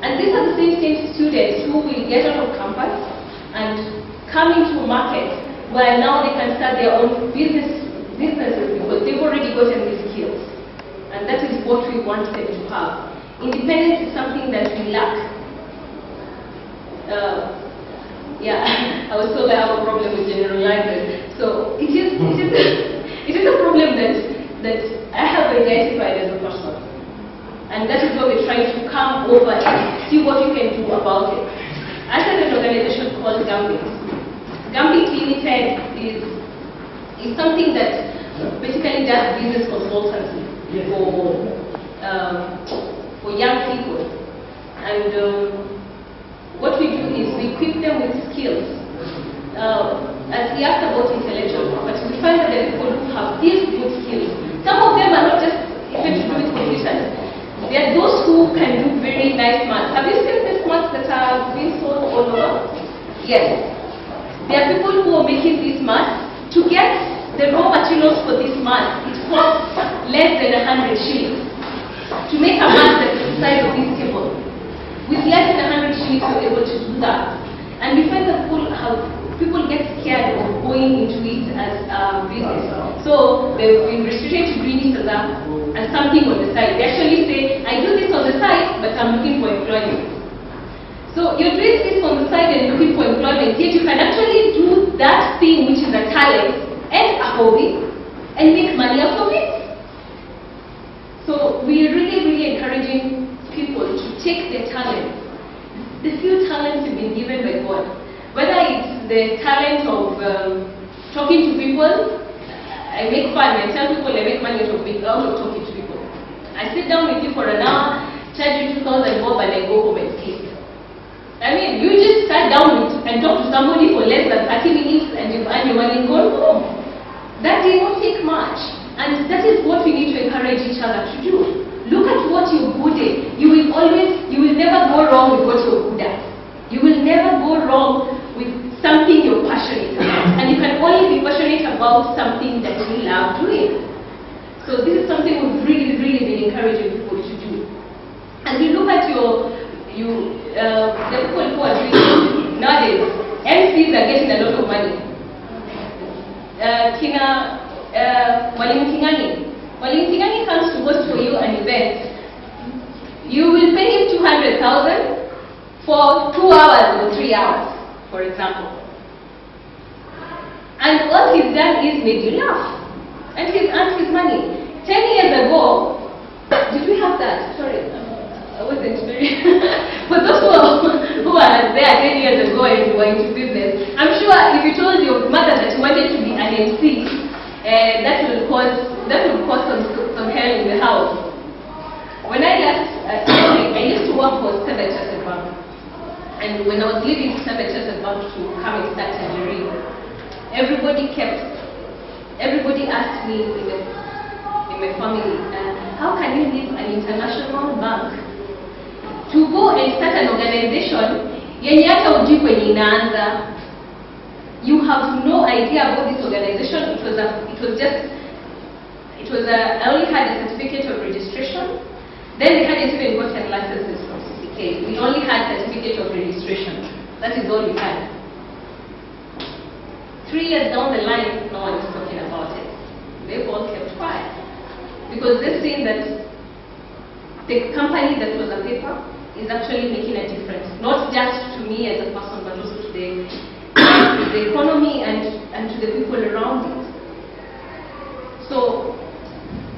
And these are the same students who will get out of campus and come into a market where now they can start their own businesses because they've already gotten these skills. And that is what we want them to have. Independence is something that we lack. Yeah, I was told I have a problem with generalizing. So it is a problem that I have identified as a person. And that is why we're trying to come over and see what you can do about it. I started an organization called Gambit. Gambit Limited is something that basically does business consultancy for young people. And what we do is we equip them with skills. As he asked about intellectual property, we find that there are people who have these good skills. Some of them are not just even to do with computers. There are those who can do very nice maths. Have you seen these maths that are being sold all over? Yes. There are people who are making these maths. To get the raw materials for this math, it costs less than 100 shillings. To make a math that is the size of this table, with less than 100 shillings, you're able to do that. And we find that people get scared of going into it as business. So they've been restricted to doing it as something on the side. They actually say, I do this on the side, but I'm looking for employment. So you're doing this on the side and looking for employment, yet you can actually do that thing which is a talent and a hobby and make money out of it. So we're really encouraging people to take their talent, the few talents you've been given by God. Whether it's the talent of talking to people, I make fun, I tell people I make money out of talking to people. I sit down with you for an hour, charge you 2,000 bob and I go home and sleep. I mean, you just sat down and talk to somebody for less than 30 minutes and you've earned your money and gone home. That did not take much. And that is what we need to encourage each other to do. Look at what you're good at. You will never go wrong with what you're good at. You will never go wrong with something you're passionate about. And you can only be passionate about something that you love doing. So this is something we've really been encouraging people to do. And we look at the people who are doing nowadays, MCs are getting a lot of money. Mwalimu Kingani comes to host for you an event. You will pay him 200,000 for 2 hours or 3 hours, for example. And all he's done is made you laugh. And he's earned his money. 10 years ago, did we have that? Sorry, I wasn't very... For those who are there 10 years ago and were into business, I'm sure if you told your mother that you wanted to be an MC, that will cause some hell in the house. When I left, I used to work for Standard Chartered Bank. And when I was leaving Standard Chartered Bank to come and start Tangerine, everybody asked me in my family, how can you leave an international bank to go and start an organization yenye hata hujui kwenye inaanza? You have no idea about this organization. I only had a certificate of registration. Then they hadn't even gotten licenses from CCK. We only had certificate of registration. That is all we had. 3 years down the line, no one is talking about it. They've all kept quiet. Because they've seen that the company that was a paper is actually making a difference. Not just to me as a person, but also to the economy and to the people around it. So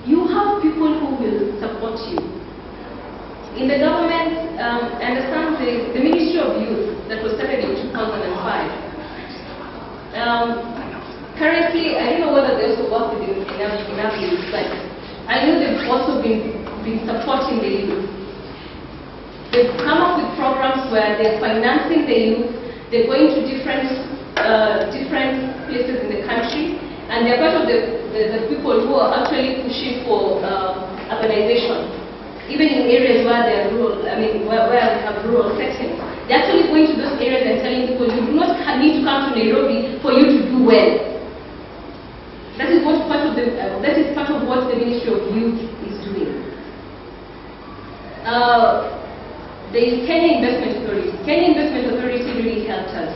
you have people who will support you. In the government, I understand the Ministry of Youth that was started in 2005. Currently, I don't know whether they also work with enough youth, but I know they've also been supporting the youth. They've come up with programs where they're financing the youth. They're going to different places in the country, and they're part of the people who are actually pushing for urbanization. Even in areas where they are rural, where we have rural settings, they're actually going to those areas and telling people, you do not need to come to Nairobi for you to do well. That is part of what the Ministry of Youth is doing. there is Kenya Investment Authority. Kenya Investment Authority really helped us.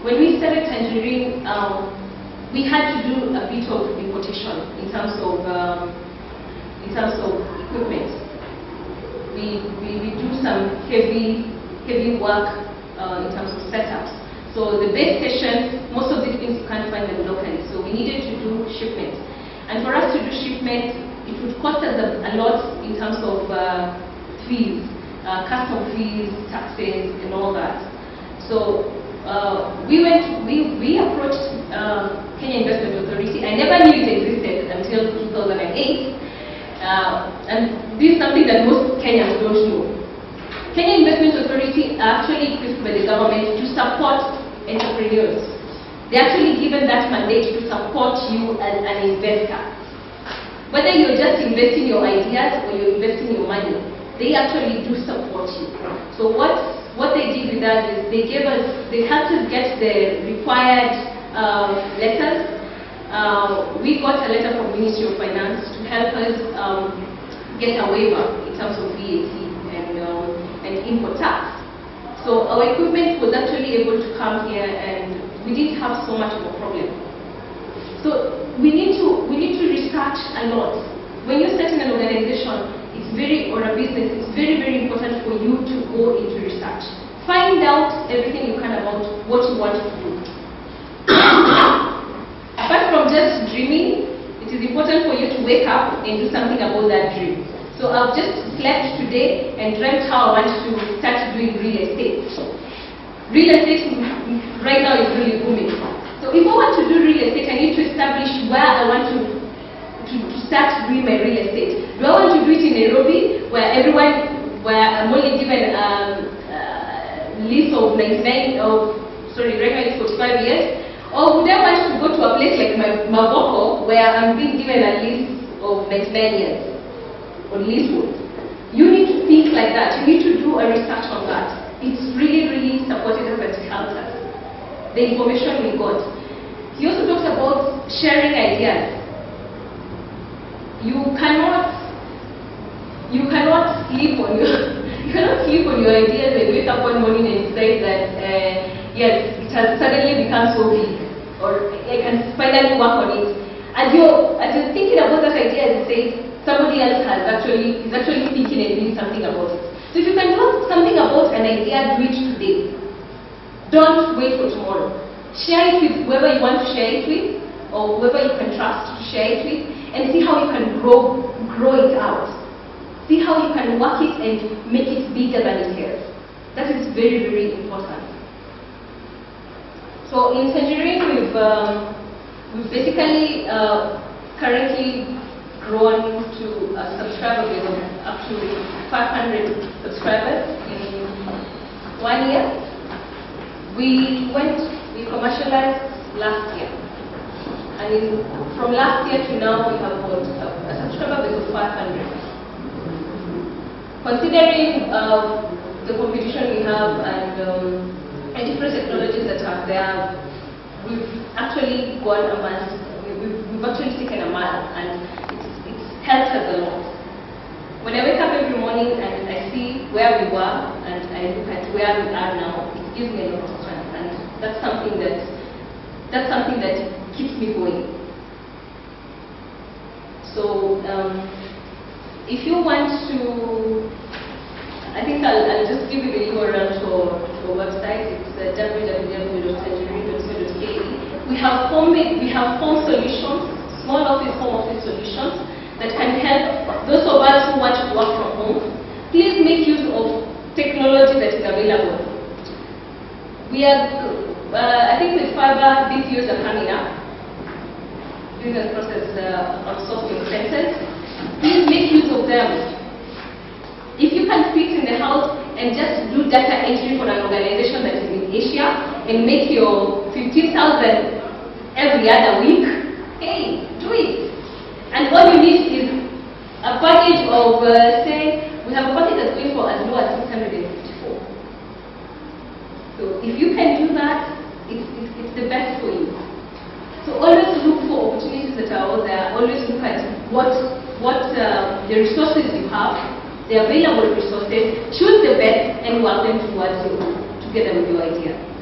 When we started Tangerine, we had to do a bit of importation in terms of equipment. We do some heavy work in terms of setups. So the base station, most of these things you can't find them locally. So we needed to do shipments. And for us to do shipments, it would cost us a lot in terms of fees, custom fees, taxes, and all that. So we approached Kenya Investment Authority. I never knew it existed until 2008. And this is something that most Kenyans don't know. Kenya Investment Authority are actually equipped by the government to support entrepreneurs. They're actually given that mandate to support you as an investor. Whether you're just investing your ideas or you're investing your money, they actually do support you. So what they did with us is they helped us get the required letters. We got a letter from Ministry of Finance to help us get a waiver in terms of VAT and import tax. So our equipment was actually able to come here, and we didn't have so much of a problem. So we need to research a lot. When you're starting an organization, or a business, it's very, very important for you to go into research. Find out everything you can about what you want to do. Apart from just dreaming, it is important for you to wake up and do something about that dream. So I've just slept today and dreamt how I want to start doing real estate. Real estate right now is really booming. So if I want to do real estate, I need to establish where I want to start doing my real estate. Do I want to do it in Nairobi, where I'm only given a lease of right now it's 45 years? Or would I want to go to a place like Mavoko, where I'm being given a lease of 99 years on leasehold? You need to think like that. You need to do a research on that. It's really, really supported us and helped us. The information we got. He also talks about sharing ideas. You cannot sleep on your ideas and wake up one morning and say that yes, it has suddenly become so big, or I can finally work on it. As you're thinking about that idea, and say somebody else is actually thinking and doing something about it. So if you can do something about an idea, do it today. Don't wait for tomorrow. Share it with whoever you want to share it with, or whoever you can trust to share it with, and see how you can grow it out. See how you can work it and make it bigger than it is. That is very, very important. So in Tangerine, we've basically currently grown to a subscriber base of up to 500 subscribers in 1 year. We commercialized last year. And from last year to now, we have got a subscriber base of 500. Considering the competition we have and different technologies that are there, we've actually gone a mile. We've actually taken a mile, and it's helped us a lot. When I wake up every morning and I see where we were and I look at where we are now, it gives me a lot of strength, and that's something that keeps me going. So if you want to, I think I'll just give you the URL to our website. It's www.tangerine.co.ke. We have home solutions, small office, home office solutions that can help those of us who want to work from home. Please make use of technology that is available. We are, I think with fiber, BPOs are coming up. Business process outsourcing centers. Please make use of them. If you can sit in the house and just do data entry for an organization that is in Asia and make your 15,000 every other week, hey, do it. And what you need is a package of, say, we have a package that's going for as low as 654. So if you can do that, it's the best for you. So always look for opportunities that are out there. Always look at what the resources you have, the available resources. Choose the best and work them towards you, together with your idea.